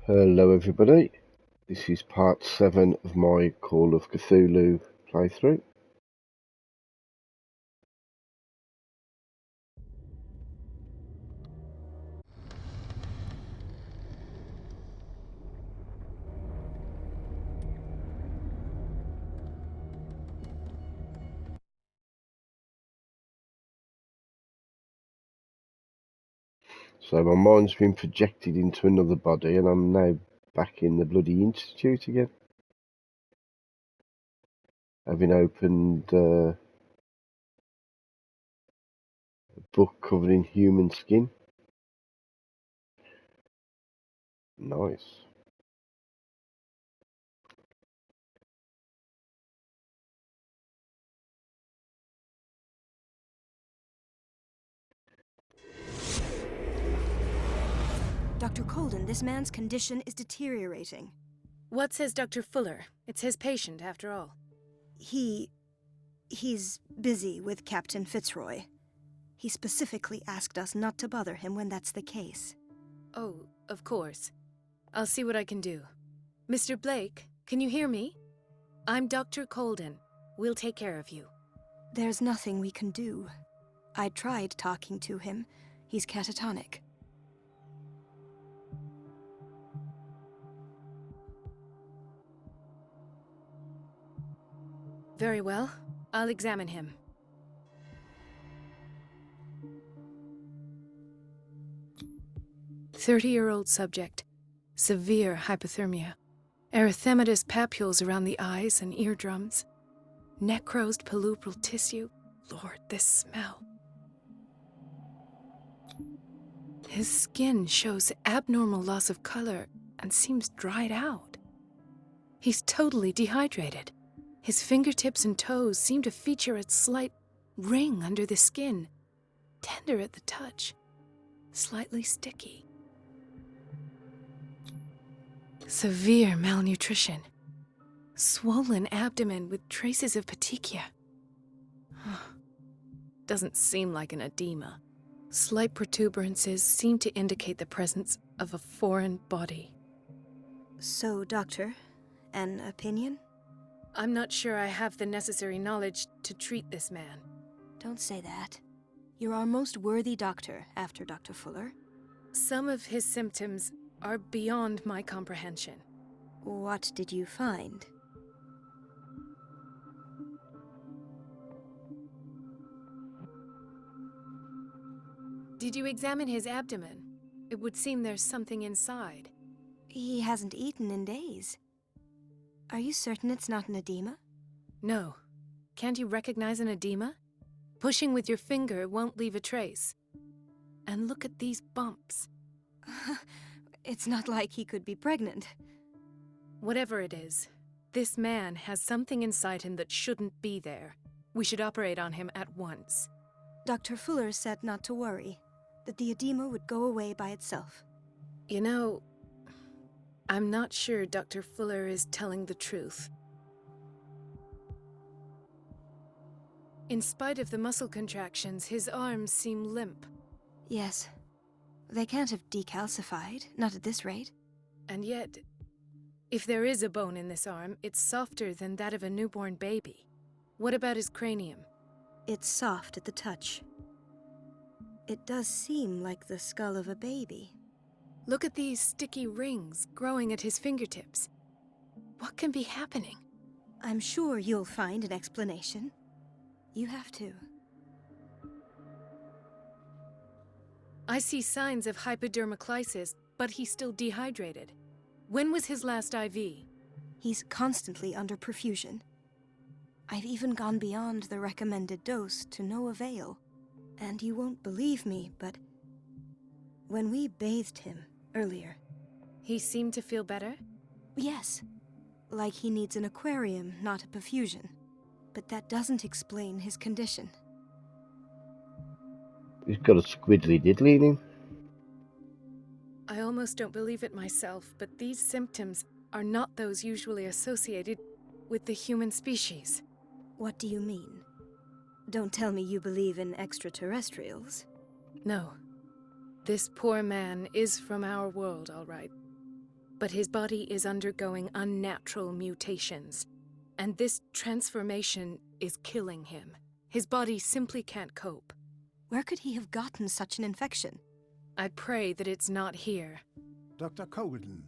Hello everybody, this is part 7 of my Call of Cthulhu playthrough. So my mind's been projected into another body and I'm now back in the bloody institute again. Having opened a book covered in human skin. Nice. Dr. Colden, this man's condition is deteriorating. What says Dr. Fuller? It's his patient, after all. He's busy with Captain Fitzroy. He specifically asked us not to bother him when that's the case. Oh, of course. I'll see what I can do. Mr. Blake, can you hear me? I'm Dr. Colden. We'll take care of you. There's nothing we can do. I tried talking to him. He's catatonic. Very well. I'll examine him. "30-year-old subject. Severe hypothermia. Erythematous papules around the eyes and eardrums. Necrosed palpebral tissue. Lord, this smell. His skin shows abnormal loss of color and seems dried out. He's totally dehydrated. His fingertips and toes seem to feature a slight ring under the skin, tender at the touch, slightly sticky. Severe malnutrition. Swollen abdomen with traces of petechia. Doesn't seem like an edema. Slight protuberances seem to indicate the presence of a foreign body. So, Doctor, an opinion? I'm not sure I have the necessary knowledge to treat this man. Don't say that. You're our most worthy doctor after Dr. Fuller. Some of his symptoms are beyond my comprehension. What did you find? Did you examine his abdomen? It would seem there's something inside. He hasn't eaten in days. Are you certain it's not an edema? No. Can't you recognize an edema? Pushing with your finger won't leave a trace. And look at these bumps. It's not like he could be pregnant. Whatever it is, this man has something inside him that shouldn't be there. We should operate on him at once. Dr. Fuller said not to worry, that the edema would go away by itself. You know, I'm not sure Dr. Fuller is telling the truth. In spite of the muscle contractions, his arms seem limp. Yes. They can't have decalcified, not at this rate. And yet, if there is a bone in this arm, it's softer than that of a newborn baby. What about his cranium? It's soft at the touch. It does seem like the skull of a baby. Look at these sticky rings growing at his fingertips. What can be happening? I'm sure you'll find an explanation. You have to. I see signs of hypodermoclysis, but he's still dehydrated. When was his last IV? He's constantly under perfusion. I've even gone beyond the recommended dose to no avail. And you won't believe me, but when we bathed him earlier... He seemed to feel better? Yes. Like he needs an aquarium, not a perfusion. But that doesn't explain his condition. He's got a squiddly diddly in him. I almost don't believe it myself, but these symptoms are not those usually associated with the human species. What do you mean? Don't tell me you believe in extraterrestrials. No. This poor man is from our world, all right. But his body is undergoing unnatural mutations, and this transformation is killing him. His body simply can't cope. Where could he have gotten such an infection? I pray that it's not here. Dr. Colden,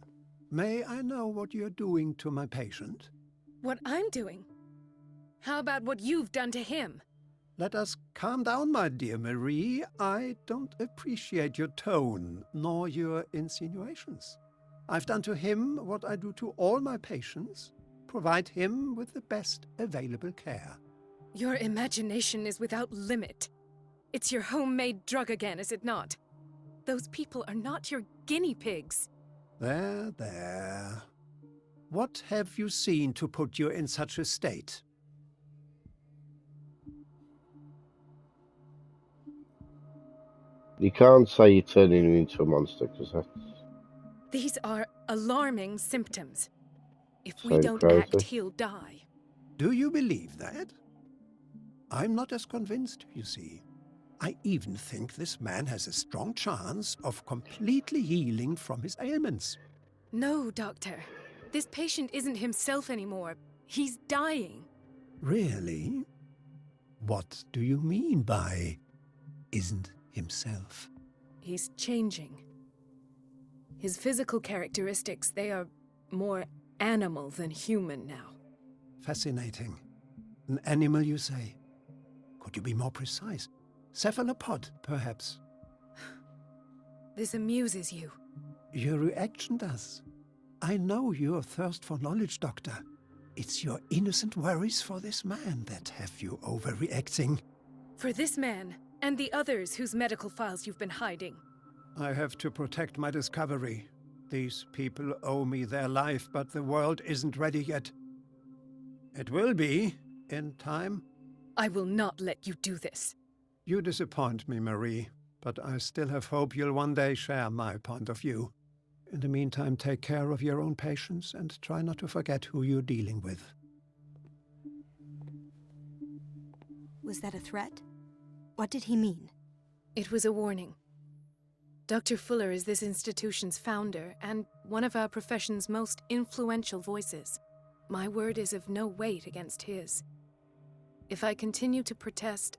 may I know what you're doing to my patient? What I'm doing? How about what you've done to him? Let us calm down, my dear Marie. I don't appreciate your tone, nor your insinuations. I've done to him what I do to all my patients, provide him with the best available care. Your imagination is without limit. It's your homemade drug again, is it not? Those people are not your guinea pigs. There, there. What have you seen to put you in such a state? You can't say you're turning him into a monster, because that's These are alarming symptoms. If we so don't crazy. act, he'll die. Do you believe that? I'm not as convinced, you see. I even think this man has a strong chance of completely healing from his ailments. No, Doctor. This patient isn't himself anymore. He's dying. Really? What do you mean by isn't himself? He's changing. His physical characteristics, they are more animal than human now. Fascinating. An animal, you say? Could you be more precise? Cephalopod, perhaps? This amuses you. Your reaction does. I know your thirst for knowledge, Doctor. It's your innocent worries for this man that have you overreacting. For this man, and the others whose medical files you've been hiding. I have to protect my discovery. These people owe me their life, but the world isn't ready yet. It will be, in time. I will not let you do this. You disappoint me, Marie, but I still have hope you'll one day share my point of view. In the meantime, take care of your own patients and try not to forget who you're dealing with. Was that a threat? What did he mean? It was a warning. Dr. Fuller is this institution's founder and one of our profession's most influential voices. My word is of no weight against his. If I continue to protest,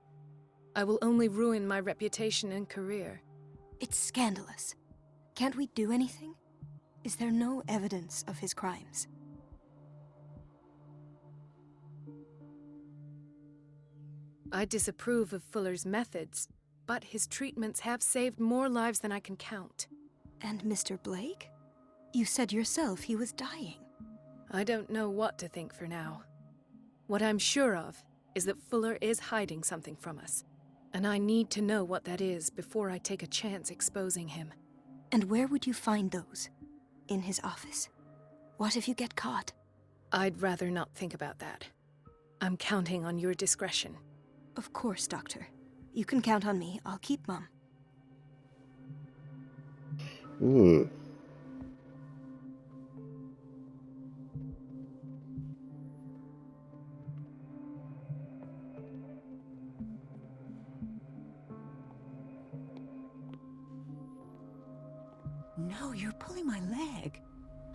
I will only ruin my reputation and career. It's scandalous. Can't we do anything? Is there no evidence of his crimes? I disapprove of Fuller's methods, but his treatments have saved more lives than I can count. And Mr. Blake? You said yourself he was dying. I don't know what to think for now. What I'm sure of is that Fuller is hiding something from us, and I need to know what that is before I take a chance exposing him. And where would you find those? In his office? What if you get caught? I'd rather not think about that. I'm counting on your discretion. Of course, Doctor. You can count on me. I'll keep Mum. No, you're pulling my leg.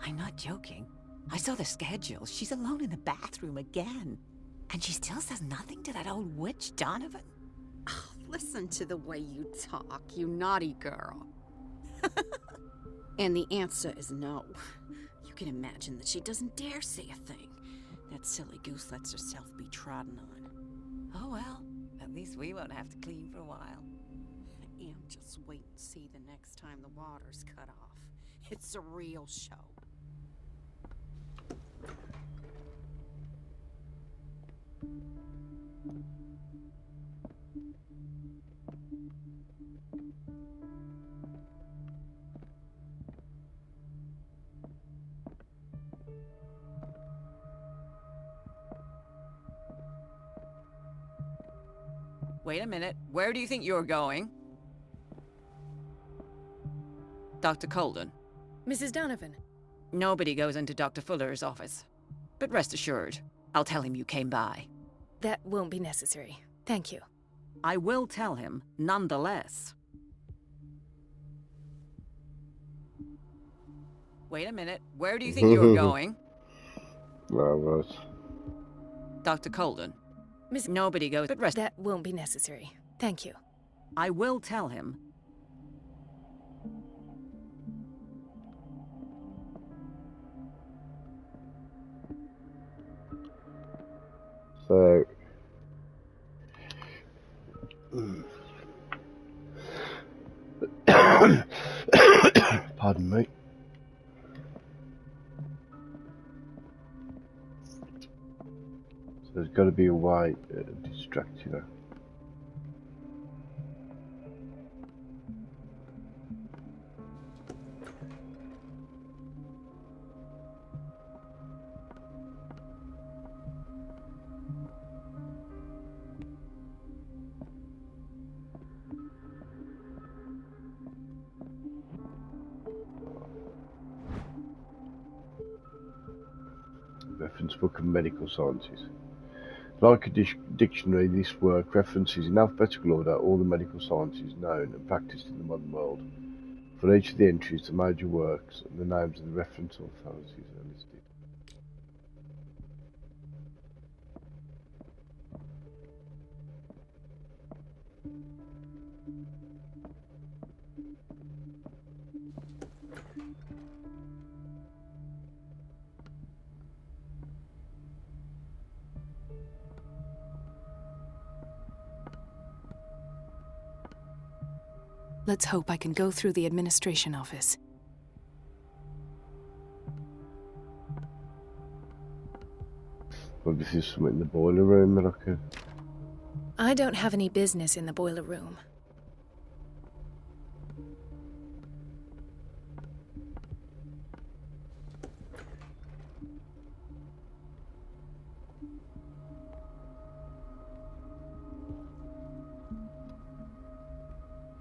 I'm not joking. I saw the schedule. She's alone in the bathroom again. And she still says nothing to that old witch, Donovan. Oh, listen to the way you talk, you naughty girl. And the answer is no. You can imagine that she doesn't dare say a thing. That silly goose lets herself be trodden on. Oh well, at least we won't have to clean for a while. And just wait and see the next time the water's cut off. It's a real show. Wait a minute, where do you think you're going? Dr. Colden. Mrs. Donovan. Nobody goes into Dr. Fuller's office. But rest assured, I'll tell him you came by. That won't be necessary. Thank you. I will tell him, nonetheless. Wait a minute. Where do you think you're going? Well, right. Dr. Colden. Miss... Nobody goes but rest. That won't be necessary. Thank you. I will tell him. So, pardon me. So there's got to be a way to distract you. Reference book of medical sciences. Like a dictionary, this work references in alphabetical order all the medical sciences known and practiced in the modern world. For each of the entries, the major works and the names of the reference authorities are listed. Let's hope I can go through the administration office. Well, this is something in the boiler room that I could... I don't have any business in the boiler room.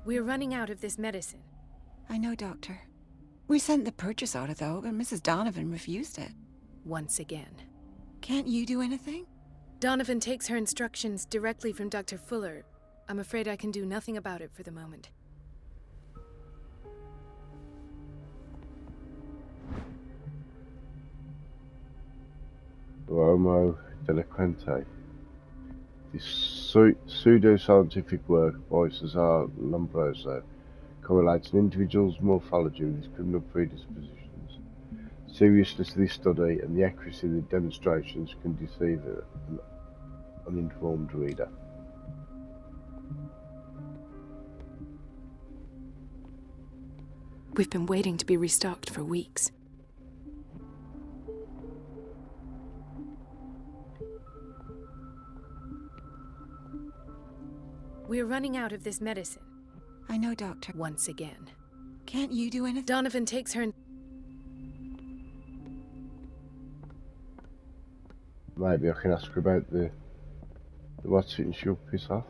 We're running out of this medicine. I know, Doctor. We sent the purchase order, though, and Mrs. Donovan refused it. Once again. Can't you do anything? Donovan takes her instructions directly from Dr. Fuller. I'm afraid I can do nothing about it for the moment. Homo delinquente. This pseudo-scientific work by Cesar Lombroso correlates an individual's morphology with his criminal predispositions. Seriousness of this study and the accuracy of the demonstrations can deceive an uninformed reader. We've been waiting to be restocked for weeks. We're running out of this medicine. I know, Doctor. Once again. Can't you do anything? Donovan takes her... Maybe I can ask her about the what's it and she'll piss off.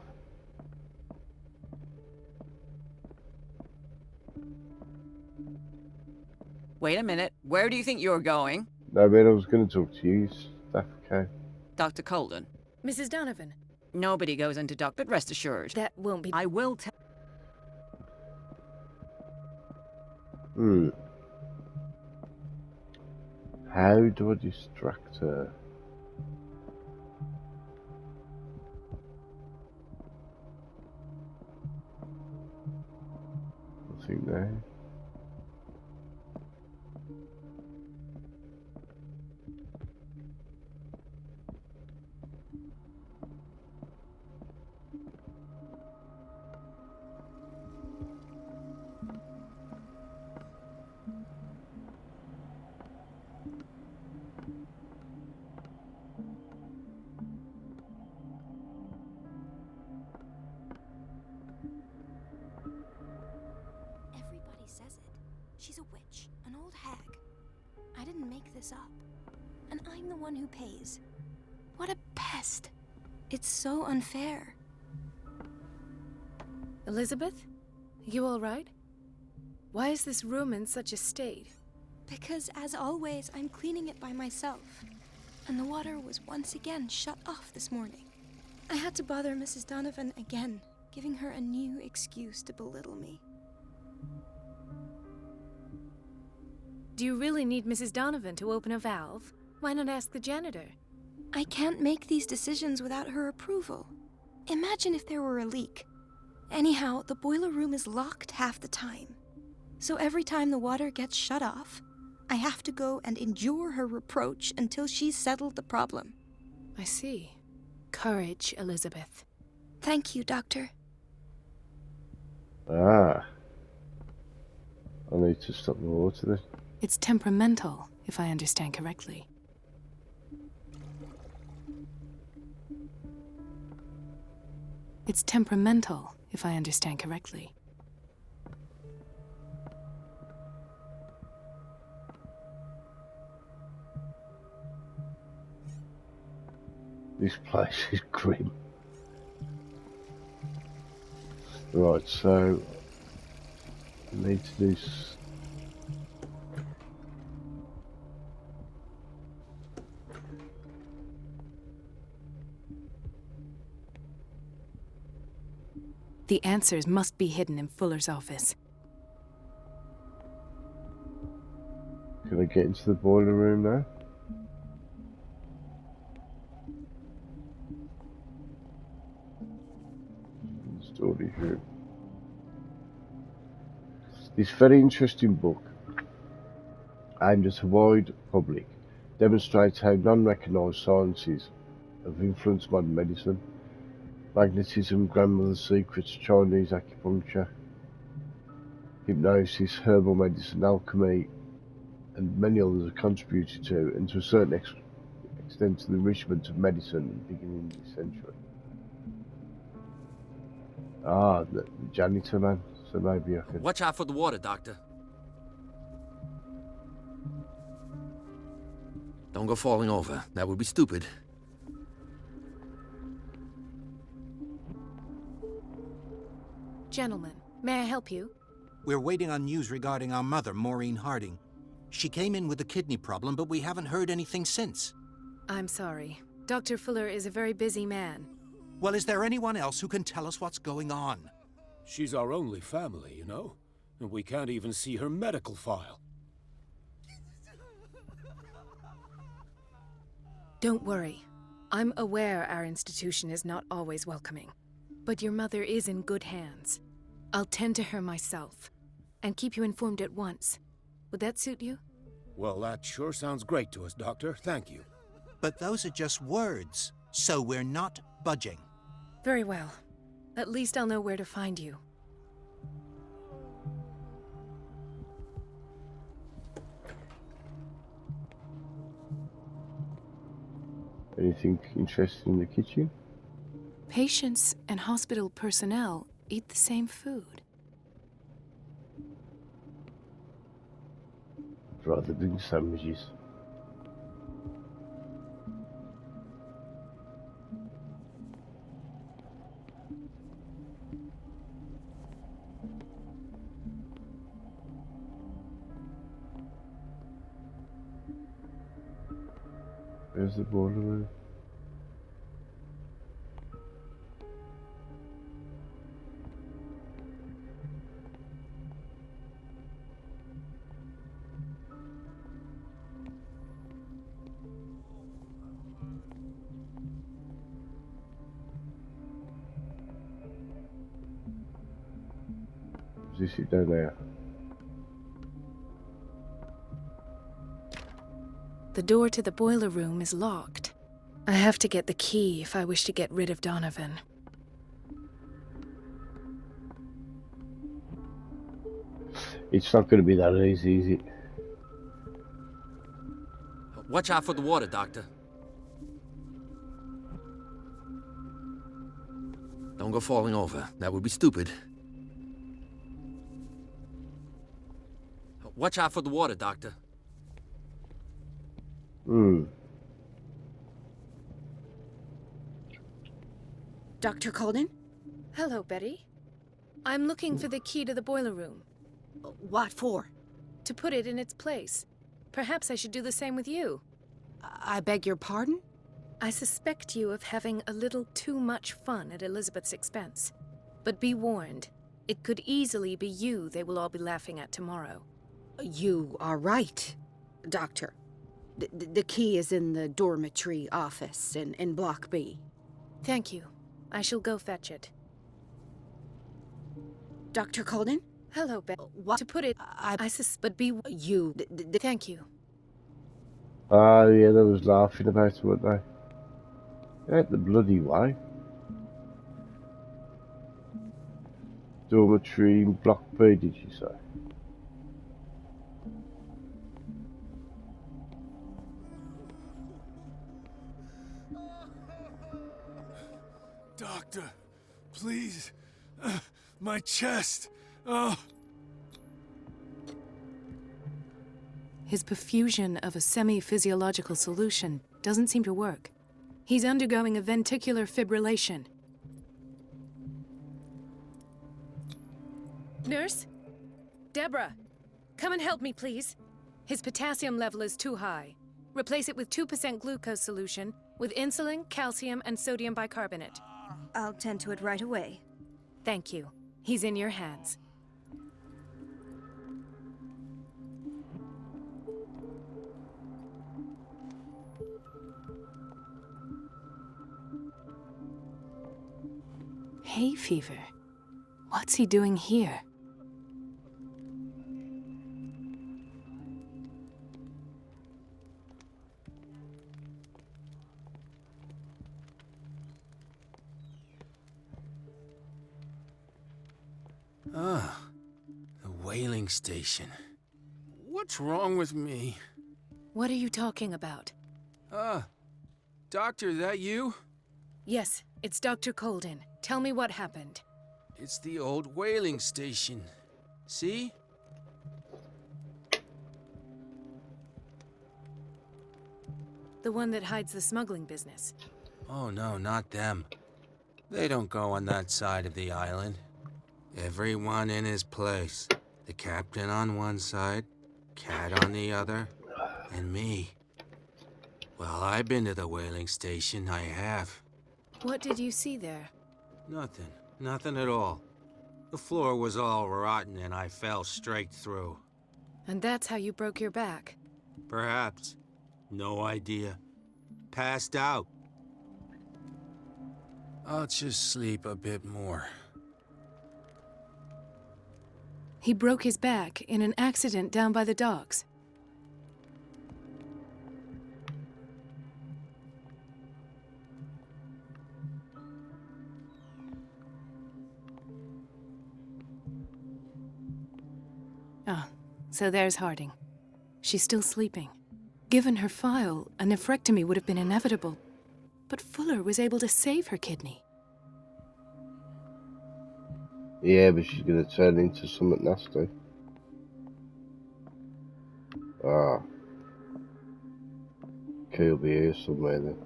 Wait a minute. Where do you think you're going? No, but I was going to talk to you. Is that okay? Dr. Colden. Mrs. Donovan. Nobody goes into Doctor, but rest assured. That won't be... I will tell... How do I distract her? Nothing there. Everybody says it. She's a witch, an old hag. I didn't make this up. And I'm the one who pays. What a pest. It's so unfair. Elizabeth? You all right? Why is this room in such a state? Because, as always, I'm cleaning it by myself. And the water was once again shut off this morning. I had to bother Mrs. Donovan again, giving her a new excuse to belittle me. Do you really need Mrs. Donovan to open a valve? Why not ask the janitor? I can't make these decisions without her approval. Imagine if there were a leak. Anyhow, the boiler room is locked half the time. So every time the water gets shut off, I have to go and endure her reproach until she's settled the problem. I see. Courage, Elizabeth. Thank you, Doctor. Ah. I need to stop the water then. It's temperamental, if I understand correctly. It's temperamental, if I understand correctly. This place is grim. Right, so I need to do The answers must be hidden in Fuller's office. Can I get into the boiler room now? Storage room. This very interesting book, aimed at a wide public, demonstrates how non-recognised sciences have influenced modern medicine. Magnetism, grandmother's secrets, Chinese acupuncture, hypnosis, herbal medicine, alchemy, and many others have contributed to, and to a certain extent, to the enrichment of medicine at the beginning of this century. Ah, the janitor man, so maybe I can... Watch out for the water, Doctor. Don't go falling over. That would be stupid. Gentlemen, may I help you? We're waiting on news regarding our mother, Maureen Harding. She came in with a kidney problem, but we haven't heard anything since. I'm sorry. Dr. Fuller is a very busy man. Well, is there anyone else who can tell us what's going on? She's our only family, you know? And we can't even see her medical file. Don't worry. I'm aware our institution is not always welcoming. But your mother is in good hands. I'll tend to her myself, and keep you informed at once. Would that suit you? Well, that sure sounds great to us, Doctor. Thank you. But those are just words, so we're not budging. Very well. At least I'll know where to find you. Anything interesting in the kitchen? Patients and hospital personnel eat the same food. I'd rather bring sandwiches. Where's the boiler room? Is it down there? The door to the boiler room is locked. I have to get the key if I wish to get rid of Donovan. It's not going to be that easy, is it? Watch out for the water, Doctor. Don't go falling over. That would be stupid. Watch out for the water, Doctor. Dr. Colden? Hello, Betty. I'm looking for the key to the boiler room. What for? To put it in its place. Perhaps I should do the same with you. I beg your pardon? I suspect you of having a little too much fun at Elizabeth's expense. But be warned, it could easily be you they will all be laughing at tomorrow. You are right, Doctor. The key is in the dormitory office in Block B. Thank you. I shall go fetch it. Dr. Colden? Hello, Ben. What? To put it, I suspect be You... Thank you. Ah, yeah, they was laughing about it, weren't they? Ain't the bloody way. Dormitory in Block B, did you say? Doctor, please. My chest. Oh. His perfusion of a semi-physiological solution doesn't seem to work. He's undergoing a ventricular fibrillation. Nurse? Deborah, come and help me, please. His potassium level is too high. Replace it with 2% glucose solution with insulin, calcium, and sodium bicarbonate. I'll tend to it right away. Thank you. He's in your hands. Hay fever. What's he doing here? Ah, the whaling station. What's wrong with me? What are you talking about? Doctor, that you? Yes, it's Dr. Colden. Tell me what happened. It's the old whaling station. See? The one that hides the smuggling business. Oh no, not them. They don't go on that side of the island. Everyone in his place. The captain on one side, Cat on the other, and me. Well, I've been to the whaling station, I have. What did you see there? Nothing. Nothing at all. The floor was all rotten and I fell straight through. And that's how you broke your back. Perhaps. No idea. Passed out. I'll just sleep a bit more. He broke his back in an accident down by the docks. Ah, so there's Harding. She's still sleeping. Given her file, a nephrectomy would have been inevitable. But Fuller was able to save her kidney. Yeah, but she's gonna turn into something nasty. Ah. Okay, he'll be here somewhere then.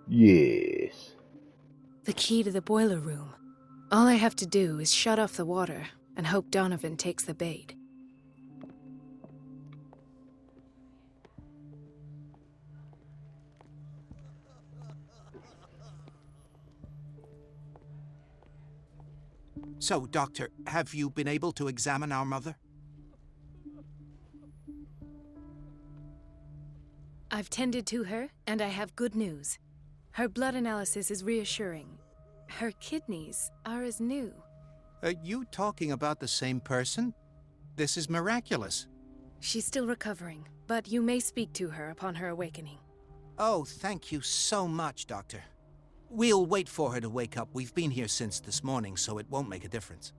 Yes. The key to the boiler room. All I have to do is shut off the water and hope Donovan takes the bait. So, Doctor, have you been able to examine our mother? I've tended to her, and I have good news. Her blood analysis is reassuring. Her kidneys are as new. Are you talking about the same person? This is miraculous. She's still recovering, but you may speak to her upon her awakening. Oh, thank you so much, Doctor. We'll wait for her to wake up. We've been here since this morning, so it won't make a difference.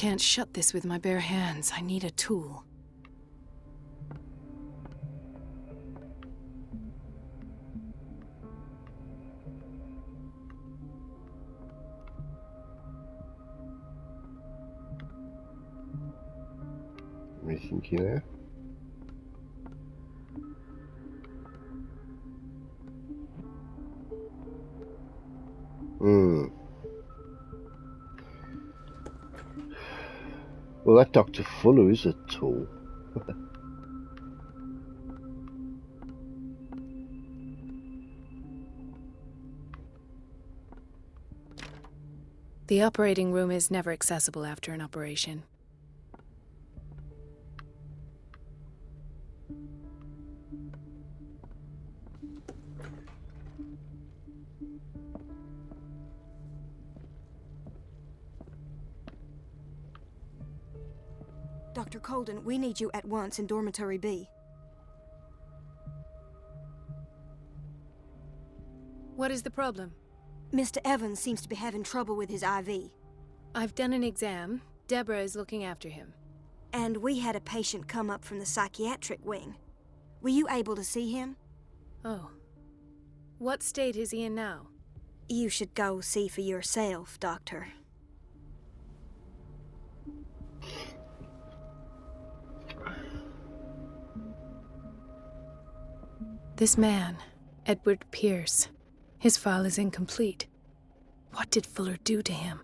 can't shut this with my bare hands. I need a tool. Anything here? Well, that Dr. Fuller is a tool. The operating room is never accessible after an operation. Dr. Colden, we need you at once in Dormitory B. What is the problem? Mr. Evans seems to be having trouble with his IV. I've done an exam. Deborah is looking after him. And we had a patient come up from the psychiatric wing. Were you able to see him? Oh. What state is he in now? You should go see for yourself, Doctor. This man, Edward Pierce, his file is incomplete. What did Fuller do to him?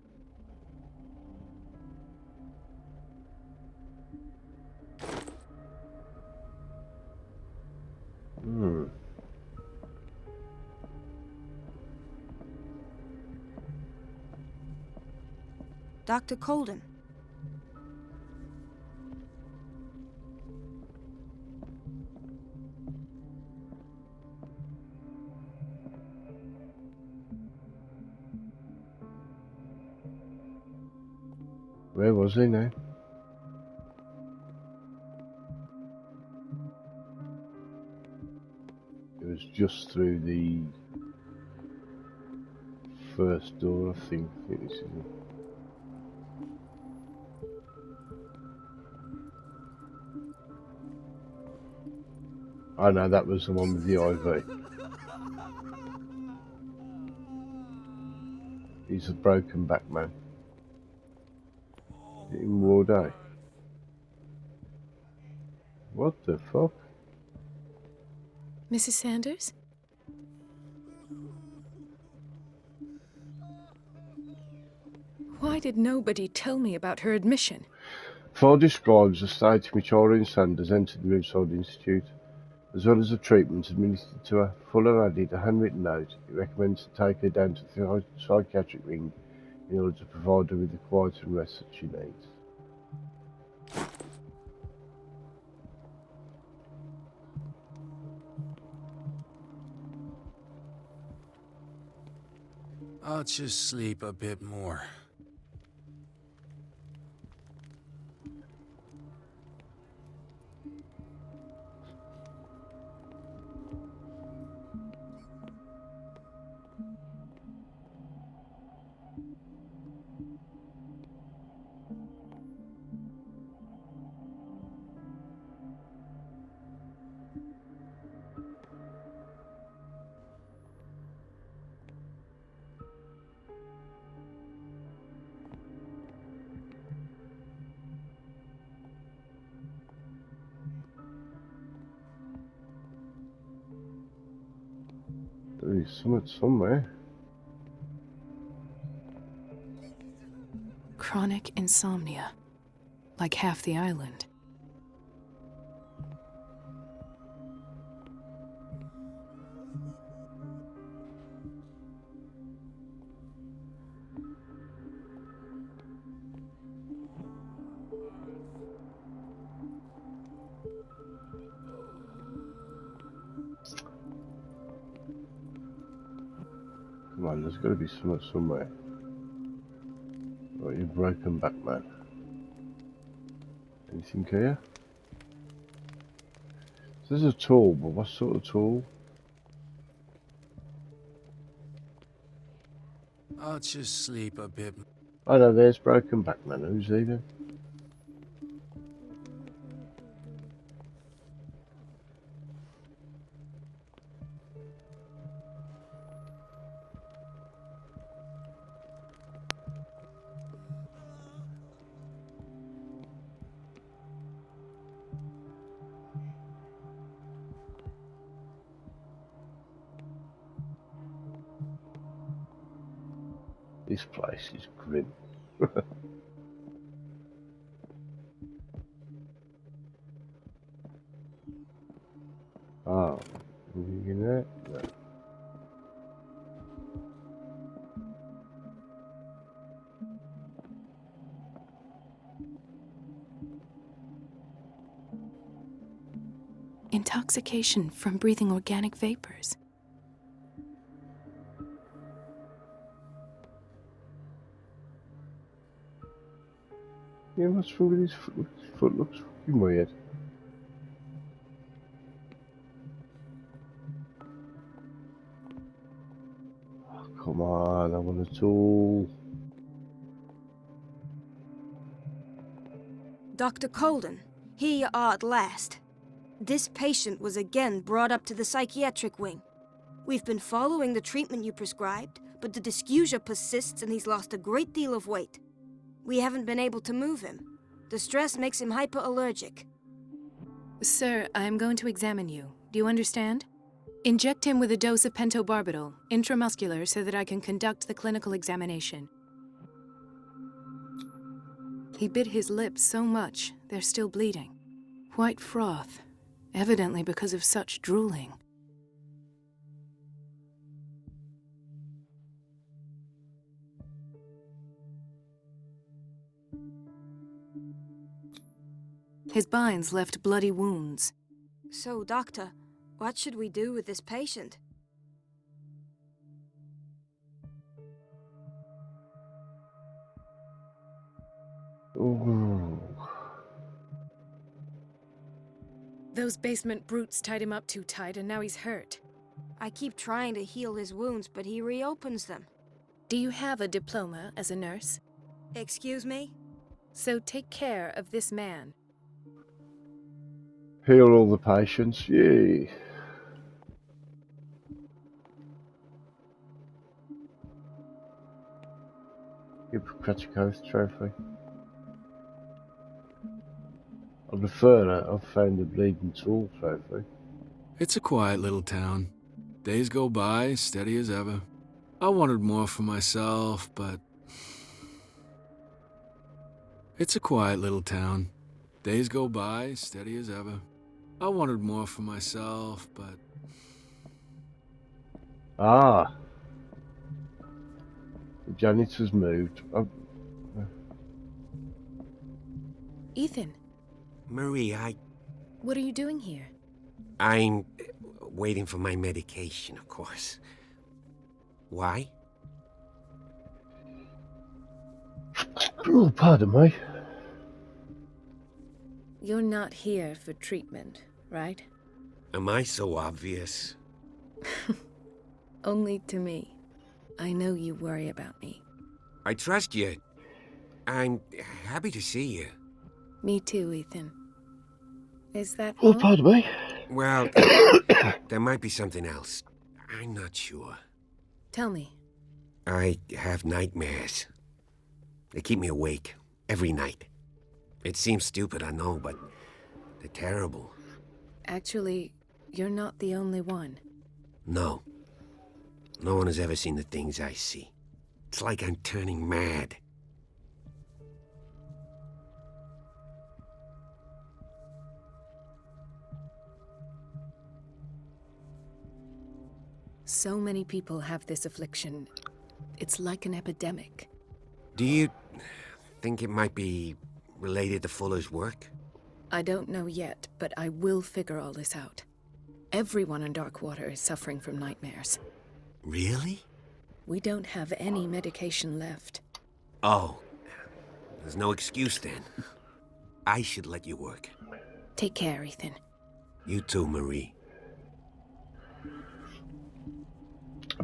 Dr. Colden. Where was he now? It was just through the first door, I think. This is it. Oh no, that was the one with the IV. He's a broken back man. In War Day. What the fuck? Mrs. Sanders? Why did nobody tell me about her admission? File describes the state in which Irene Sanders entered the Riverside Institute, as well as the treatment administered to her. Fuller added a handwritten note. It recommends to take her down to the psychiatric wing in order to provide her with the quiet and rest that she needs. I'll just sleep a bit more. There is something somewhere. Chronic insomnia. Like half the island. Come on, there's got to be something somewhere. Right, you broken back man. Anything here? So there's a tool, but what sort of tool? I'll just sleep a bit. Oh no, there's Broken Back Man. Who's he then? This place is grim. Oh, anything in there? No. Intoxication from breathing organic vapors. Yeah, what's wrong with his foot? His foot looks fucking weird. Oh, come on, I want a tool. Dr. Colden, here you are at last. This patient was again brought up to the psychiatric wing. We've been following the treatment you prescribed, but the dysgeusia persists and he's lost a great deal of weight. We haven't been able to move him. The stress makes him hyperallergic. Sir, I'm going to examine you. Do you understand? Inject him with a dose of pentobarbital, intramuscular, so that I can conduct the clinical examination. He bit his lips so much, they're still bleeding. White froth, evidently because of such drooling. His binds left bloody wounds. So, Doctor, what should we do with this patient? Ooh. Those basement brutes tied him up too tight and now he's hurt. I keep trying to heal his wounds, but he reopens them. Do you have a diploma as a nurse? Excuse me? So take care of this man. Heal all the patients, yay. Hippocratic Oath Trophy. I prefer that. I've found the bleeding tool trophy. It's a quiet little town. Days go by, steady as ever. I wanted more for myself, but... It's a quiet little town. Days go by, steady as ever. I wanted more for myself, but... Ah. The janitor's moved. Ethan, Marie, what are you doing here? I'm waiting for my medication, of course. Why? Oh, pardon me. You're not here for treatment, right? Am I so obvious? Only to me. I know you worry about me. I trust you. I'm happy to see you. Me too, Ethan. Is that Oh, all? pardon me. Well, there might be something else. I'm not sure. Tell me. I have nightmares. They keep me awake every night. It seems stupid, I know, but they're terrible. Actually, you're not the only one. No. No one has ever seen the things I see. It's like I'm turning mad. So many people have this affliction. It's like an epidemic. Do you think it might be related to Fuller's work? I don't know yet, but I will figure all this out. Everyone in Darkwater is suffering from nightmares. Really? We don't have any medication left. Oh. There's no excuse then. I should let you work. Take care, Ethan. You too, Marie.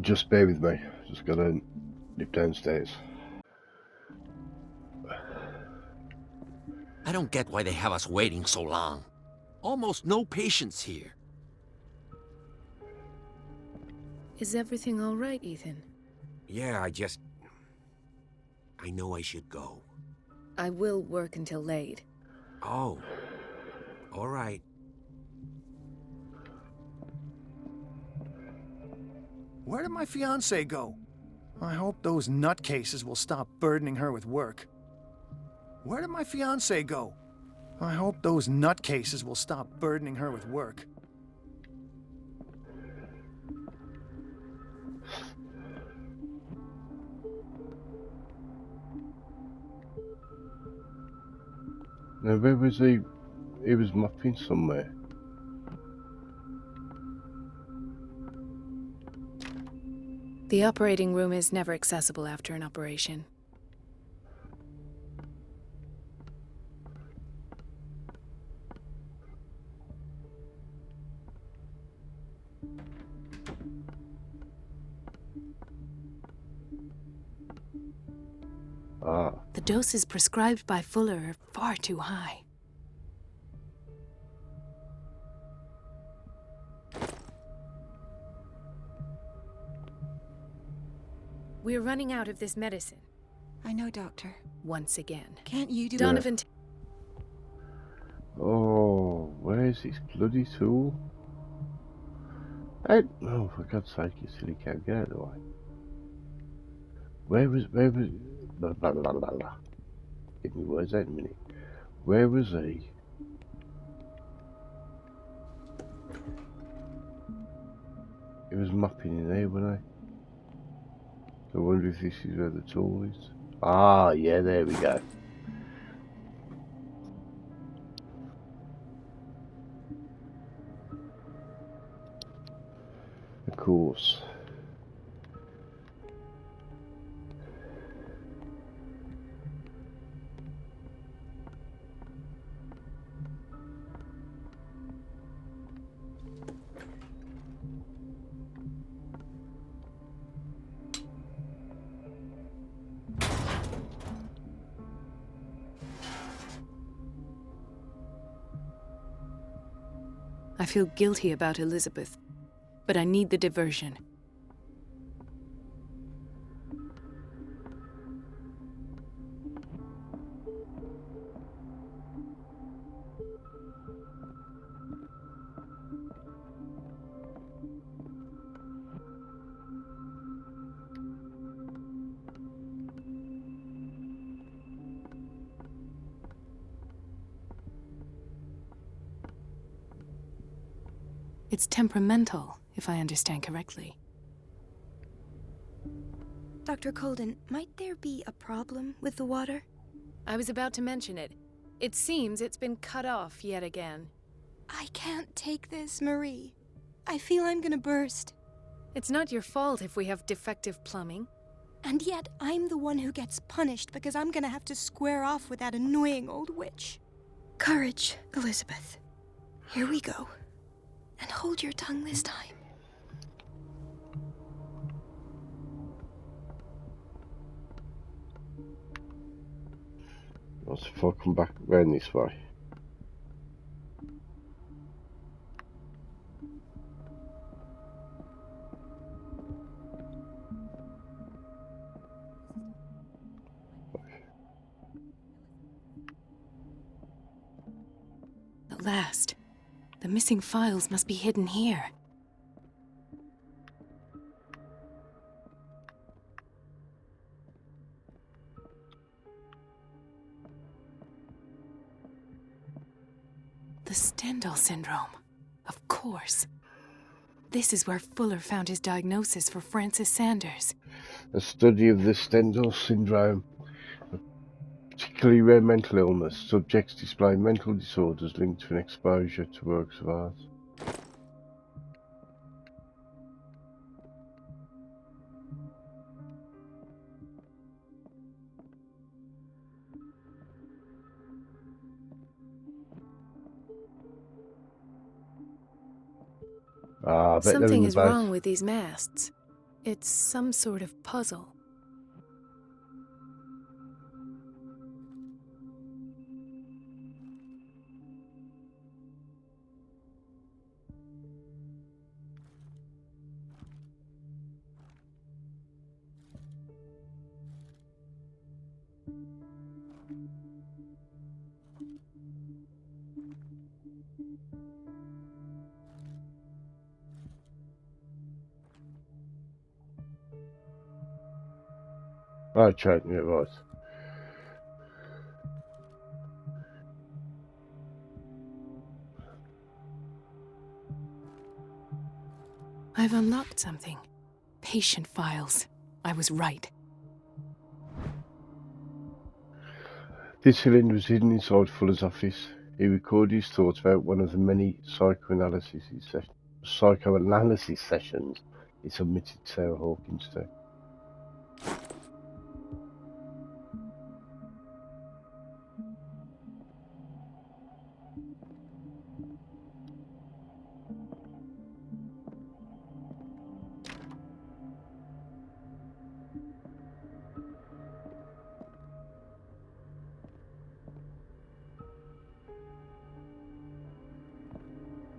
Just bear with me. Just gotta nip downstairs. don't get why they have us waiting so long. Almost no patients here. Is everything all right, Ethan? Yeah, I know I should go. I will work until late. Oh. All right. Where did my fiancée go? I hope those nutcases will stop burdening her with work. Where did my fiancée go? I hope those nutcases will stop burdening her with work. Now, where was he? He was mopping somewhere. The operating room is never accessible after an operation. Ah. The doses prescribed by Fuller are far too high. We're running out of this medicine. I know, Doctor. Once again. Can't you do Donovan? Oh, where's his bloody tool? Oh, for God's sake, you silly cow, get out of the way. Where was... Blah, blah, blah, blah, blah. Give me words out in a minute. Where was he? He was mopping in there, wasn't he? I wonder if this is where the tool is. Ah, yeah, there we go. Of course. I feel guilty about Elizabeth, but I need the diversion. It's temperamental, if I understand correctly. Dr. Colden, might there be a problem with the water? I was about to mention it. It seems it's been cut off yet again. I can't take this, Marie. I feel I'm gonna burst. It's not your fault if we have defective plumbing. And yet, I'm the one who gets punished because I'm gonna have to square off with that annoying old witch. Courage, Elizabeth. Here we go. And hold your tongue this time. What if I come back round this way? At last. The missing files must be hidden here. The Stendhal syndrome. Of course. This is where Fuller found his diagnosis for Francis Sanders. A study of the Stendhal syndrome, a particularly rare mental illness. Subjects display mental disorders linked to an exposure to works of art. Ah, I bet they're in Something the is boat. wrong with these masts. It's some sort of puzzle. Okay, yeah, right. I've unlocked something. Patient files. I was right. This cylinder was hidden inside Fuller's office. He recorded his thoughts about one of the many psychoanalysis sessions he submitted Sarah Hawkins to.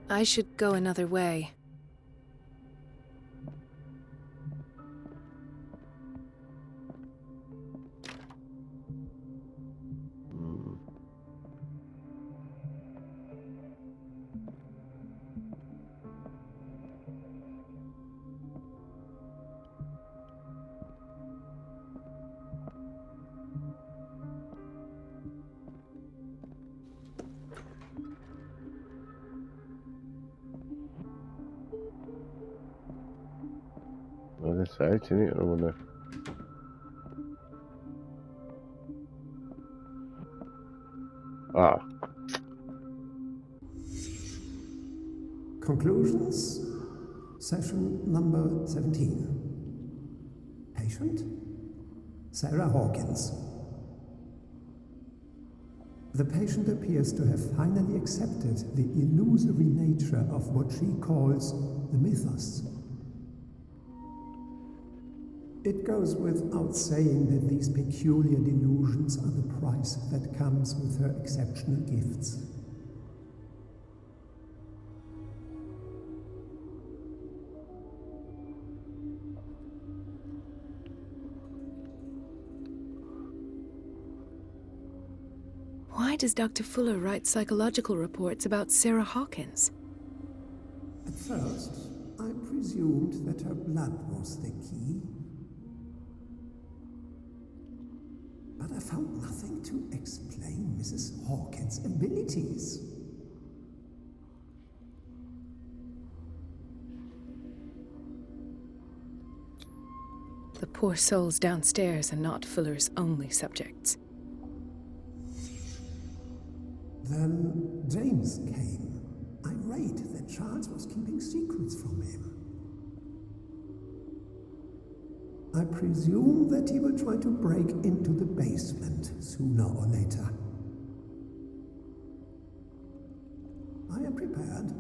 I should go another way. Well, that's out, isn't it? I wonder. Ah. Conclusions. Session number 17. Patient? Sarah Hawkins. The patient appears to have finally accepted the illusory nature of what she calls the mythos. It goes without saying that these peculiar delusions are the price that comes with her exceptional gifts. Why does Dr. Fuller write psychological reports about Sarah Hawkins? At first, I presumed that her blood was the key. But I found nothing to explain Mrs. Hawkins' abilities. The poor souls downstairs are not Fuller's only subjects. Then James came, irate that Charles was keeping secrets from him. I presume that he will try to break into the basement sooner or later. I am prepared.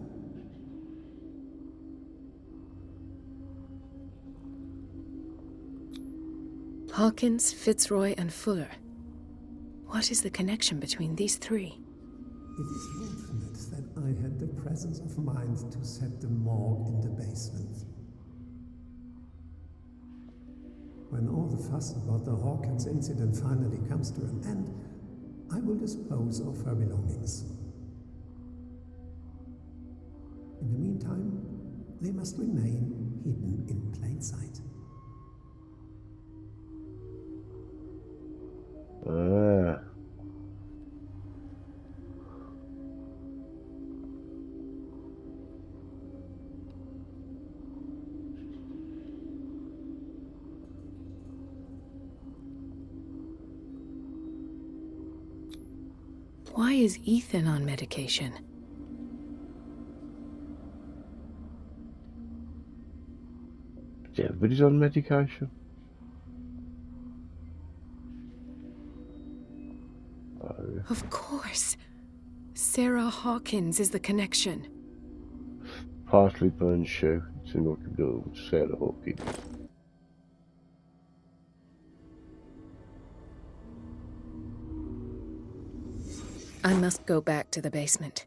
Hawkins, Fitzroy, and Fuller. What is the connection between these three? It is fortunate that I had the presence of mind to set the morgue in the basement. When all the fuss about the Hawkins incident finally comes to an end, I will dispose of her belongings. In the meantime, they must remain hidden in plain sight. Why is Ethan on medication? Yeah, everybody's on medication. Of course. Sarah Hawkins is the connection. Partially burned shoe. It's in what could do with Sarah Hawkins. I must go back to the basement.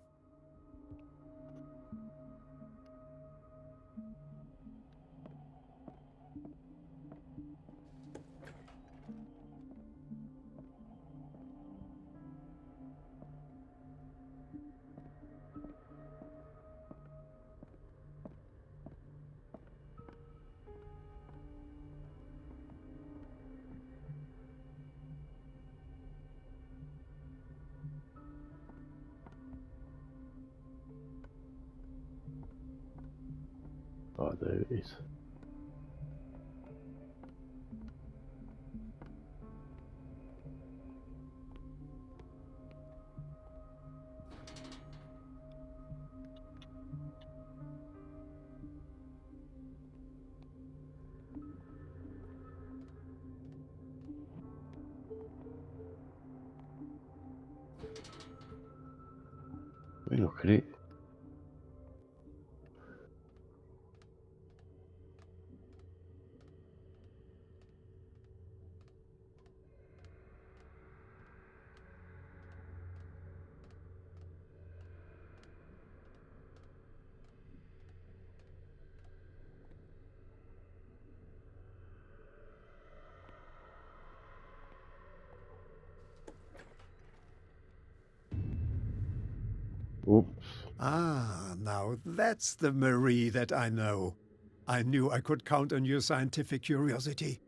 Oh, there it is. Look at it. Oops. Ah, now that's the Marie that I know. I knew I could count on your scientific curiosity.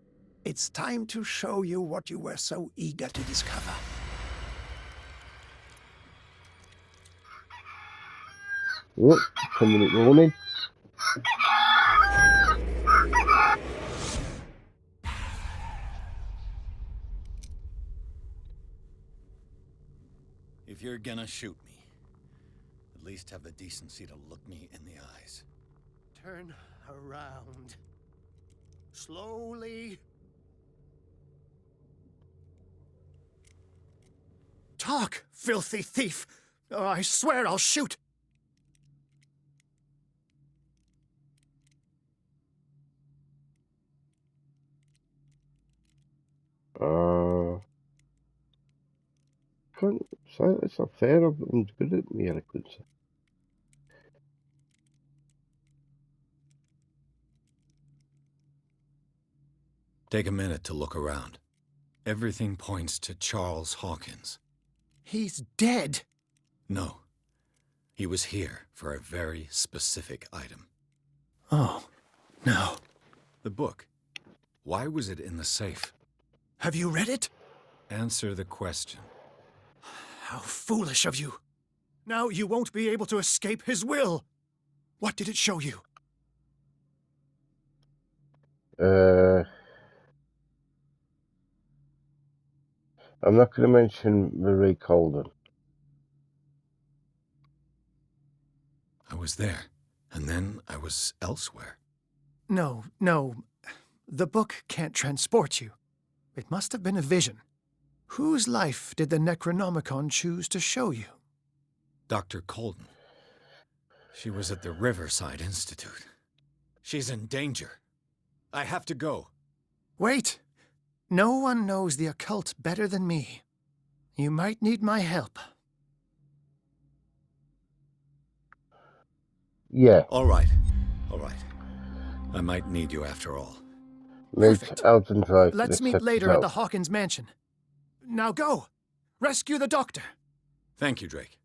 It's time to show you what you were so eager to discover. What? 10-minute warning. If you're gonna shoot me, at least have the decency to look me in the eyes. Turn around. Slowly. Talk, filthy thief! Oh, I swear I'll shoot! Can't say that's not fair. I'm good at my eloquence. Take a minute to look around. Everything points to Charles Hawkins. He's dead! No. He was here for a very specific item. Oh, no. The book. Why was it in the safe? Have you read it? Answer the question. How foolish of you. Now you won't be able to escape his will. What did it show you? I'm not going to mention Marie Colden. I was there, and then I was elsewhere. No. The book can't transport you. It must have been a vision. Whose life did the Necronomicon choose to show you? Dr. Colden. She was at the Riverside Institute. She's in danger. I have to go. Wait! No one knows the occult better than me. You might need my help. Yeah. All right. I might need you after all. Meet Elton Drake. Let's meet later at the Hawkins mansion. Now go! Rescue the doctor! Thank you, Drake.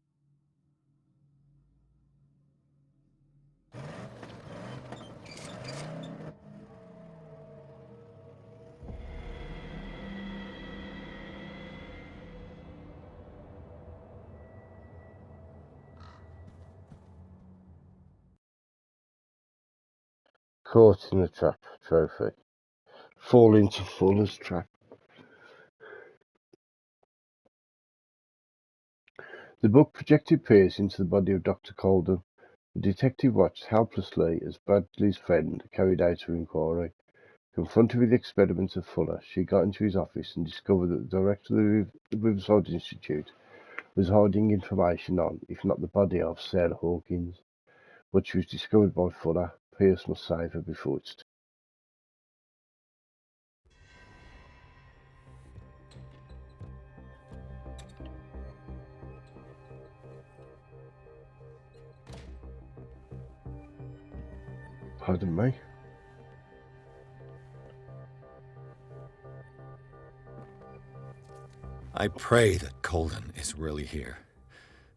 Caught in the trap trophy. Fall into Fuller's trap. The book projected Pierce into the body of Dr. Colden. The detective watched helplessly as Bradley's friend carried out her inquiry. Confronted with the experiments of Fuller, she got into his office and discovered that the director of the Riverside Institute was hiding information on, if not the body of, Sarah Hawkins. But she was discovered by Fuller. Pierce must save her before it's too late. Pardon me? I pray that Colden is really here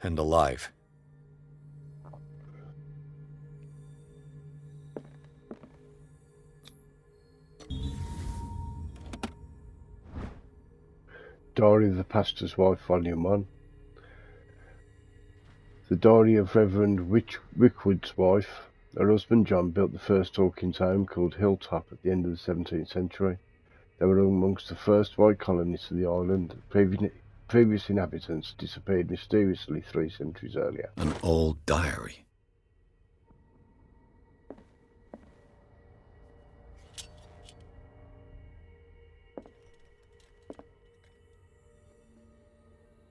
and alive. Diary of the Pastor's Wife, Volume 1. The Diary of Reverend Wickwood's Wife, Her husband John built the first Hawkins home called Hilltop at the end of the 17th century. They were amongst the first white colonists of the island. Previous inhabitants disappeared mysteriously 3 centuries earlier. An old diary.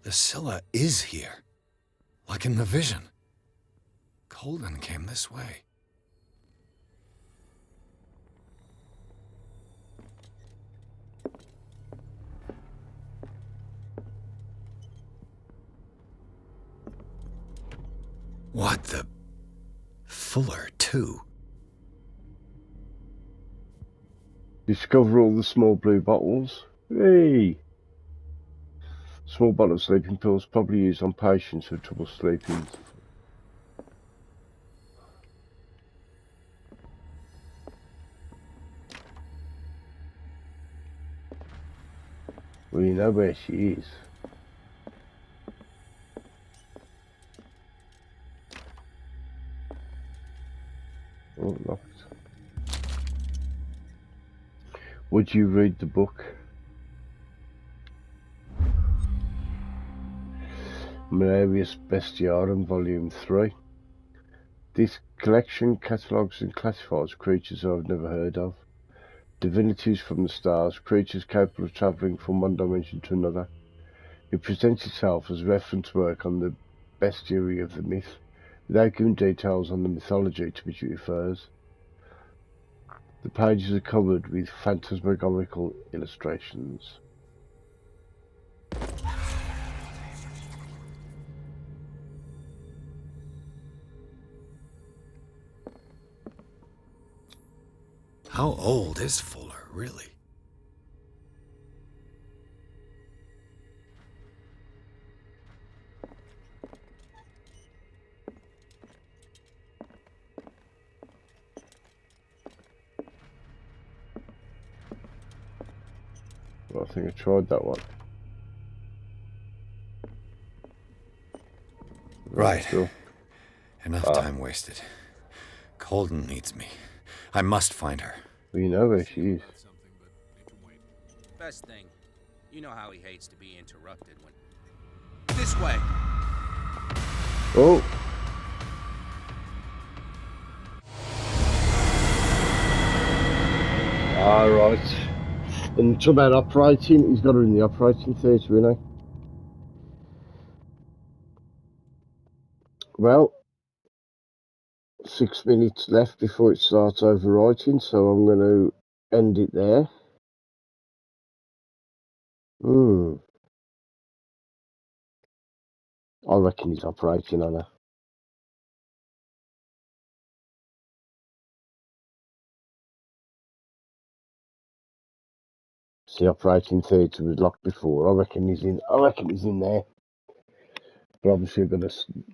The Scylla is here, like in the vision. Colden came this way. What the... Fuller, too. Discover all the small blue bottles. Hey! Small bottle of sleeping pills probably used on patients who have trouble sleeping. Well, you know where she is. Oh, locked. Would you read the book? Malarius Bestiarum, Volume 3. This collection catalogues and classifies creatures I've never heard of. Divinities from the stars, creatures capable of travelling from one dimension to another. It presents itself as reference work on the bestiary of the myth, without giving details on the mythology to which it refers. The pages are covered with phantasmagorical illustrations. How old is Fuller, really? Well, I think I tried that one. Right. Still. Enough time wasted. Colden needs me. I must find her. Well, you know where she is. Best thing. You know how he hates to be interrupted when... This way! Oh! Alright. And talk about operating, he's got her in the operating theatre, you know. Well, 6 minutes left before it starts overwriting, so I'm going to end it there. I reckon he's operating on her. The operating theatre was locked before. I reckon he's in there. But obviously I've got to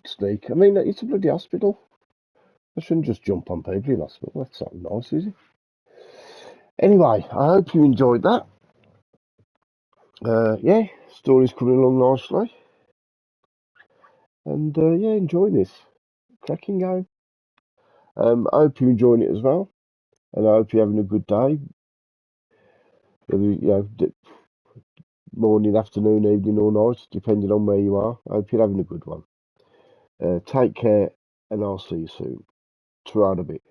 sneak. I mean, it's a bloody hospital. I shouldn't just jump on people in hospital. That's not nice, is it? Anyway, I hope you enjoyed that. Yeah, story's coming along nicely. And yeah, enjoying this. Cracking game. I hope you're enjoying it as well. And I hope you're having a good day. Whether, you know, morning, afternoon, evening or night, depending on where you are. I hope you're having a good one. Take care, and I'll see you soon. Ta-ra a bit.